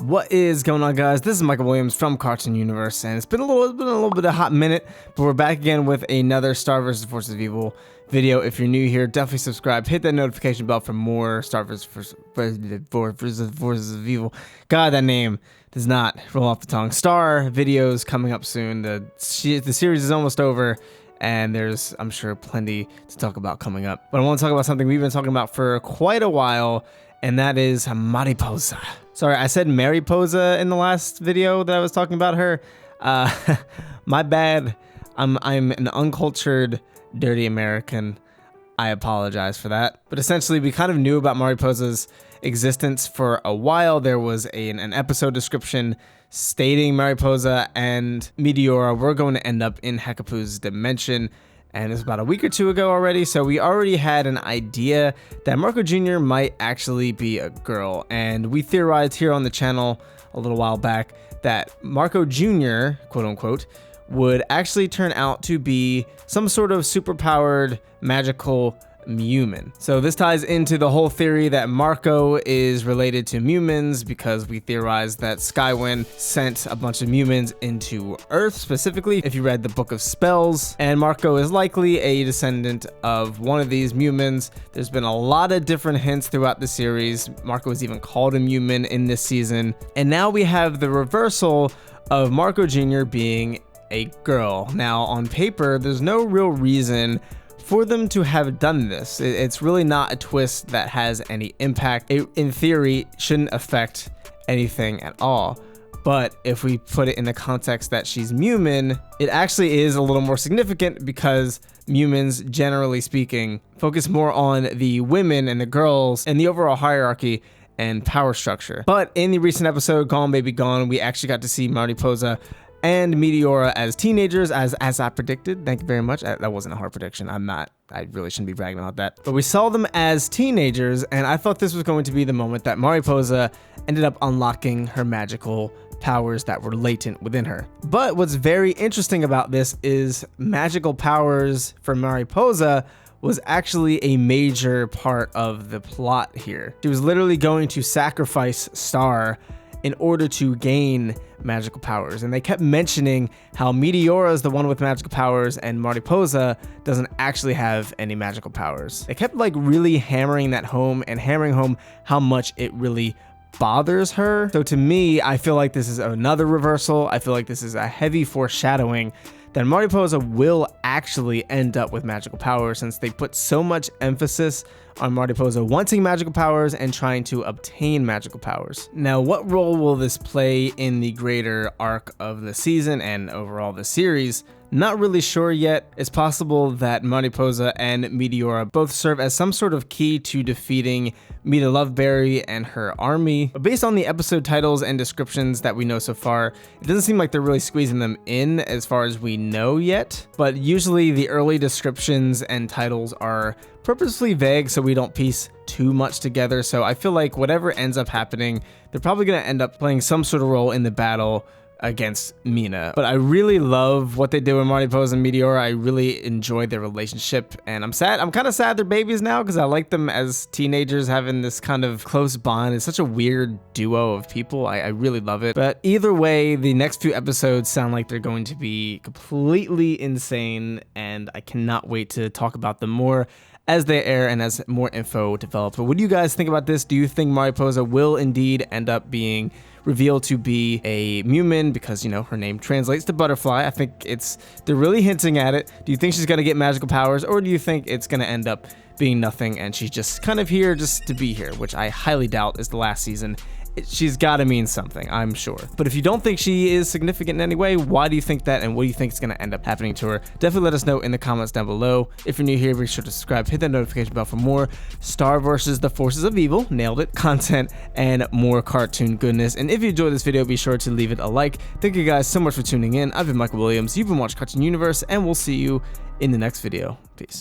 What is going on, guys? This is Michael Williams from Cartoon Universe, and it's been a little bit of a hot minute, but we're back again with another Star vs. Forces of Evil video. If you're new here, definitely subscribe, hit that notification bell for more Star vs. Forces of Evil. God, that name does not roll off the tongue. Star videos coming up soon. The series is almost over, and there's, I'm sure, plenty to talk about coming up. But I want to talk about something we've been talking about for quite a while, and that is Mariposa. Sorry, I said Mariposa in the last video that I was talking about her. My bad. I'm an uncultured, dirty American. I apologize for that. But essentially, we kind of knew about Mariposa's existence for a while. There was an episode description stating Mariposa and Meteora were going to end up in Heckapoo's dimension. And it's about a week or two ago already, so we already had an idea that Marco Jr. might actually be a girl. And we theorized here on the channel a little while back that Marco Jr., quote unquote, would actually turn out to be some sort of superpowered magical Mewman. So this ties into the whole theory that Marco is related to Mewmans, because we theorized that Skywind sent a bunch of Mewmans into Earth, specifically if you read the Book of Spells, and Marco is likely a descendant of one of these Mewmans. There's been a lot of different hints throughout the series. Marco is even called a Mewman in this season, and now we have the reversal of Marco Jr. being a girl. Now on paper, there's no real reason for them to have done this. It's really not a twist that has any impact. It, in theory, shouldn't affect anything at all. But if we put it in the context that she's Mewman, it actually is a little more significant, because Mewmans, generally speaking, focus more on the women and the girls and the overall hierarchy and power structure. But in the recent episode, Gone Baby Gone, we actually got to see Mariposa and Meteora as teenagers, as I predicted. Thank you very much. That wasn't a hard prediction. I really shouldn't be bragging about that. But we saw them as teenagers, and I thought this was going to be the moment that Mariposa ended up unlocking her magical powers that were latent within her. But what's very interesting about this is magical powers for Mariposa was actually a major part of the plot here. She was literally going to sacrifice Star in order to gain magical powers, and they kept mentioning how Meteora is the one with magical powers and Mariposa doesn't actually have any magical powers. They kept like really hammering that home and hammering home how much it really bothers her. So to me, I feel like this is another reversal. I feel like this is a heavy foreshadowing that Mariposa will actually end up with magical powers, since they put so much emphasis on Mariposa wanting magical powers and trying to obtain magical powers. Now, what role will this play in the greater arc of the season and overall the series? Not really sure yet. It's possible that Mariposa and Meteora both serve as some sort of key to defeating Mita Loveberry and her army. But based on the episode titles and descriptions that we know so far, it doesn't seem like they're really squeezing them in as far as we know yet. But usually the early descriptions and titles are purposely vague so we don't piece too much together. So I feel like whatever ends up happening, they're probably going to end up playing some sort of role in the battle against Mina. But I really love what they did with Mariposa and Meteora. I really enjoyed their relationship, and I'm kind of sad they're babies now, because I like them as teenagers having this kind of close bond. It's such a weird duo of people. I really love it. But either way, the next few episodes sound like they're going to be completely insane, and I cannot wait to talk about them more as they air and as more info develops. But what do you guys think about this? Do you think Mariposa will indeed end up being revealed to be a Mewman, because, you know, her name translates to butterfly? I think they're really hinting at it. Do you think she's gonna get magical powers, or do you think it's gonna end up being nothing and she's just kind of here just to be here, which I highly doubt is the last season? She's gotta mean something, I'm sure. But if you don't think she is significant in any way, why do you think that, and what do you think is gonna end up happening to her? Definitely let us know in the comments down below. If you're new here, be sure to subscribe, hit that notification bell for more Star vs. the Forces of Evil, nailed it, content, and more cartoon goodness. And if you enjoyed this video, be sure to leave it a like. Thank you guys so much for tuning in. I've been Michael Williams, you've been watching Cartoon Universe, and we'll see you in the next video. Peace.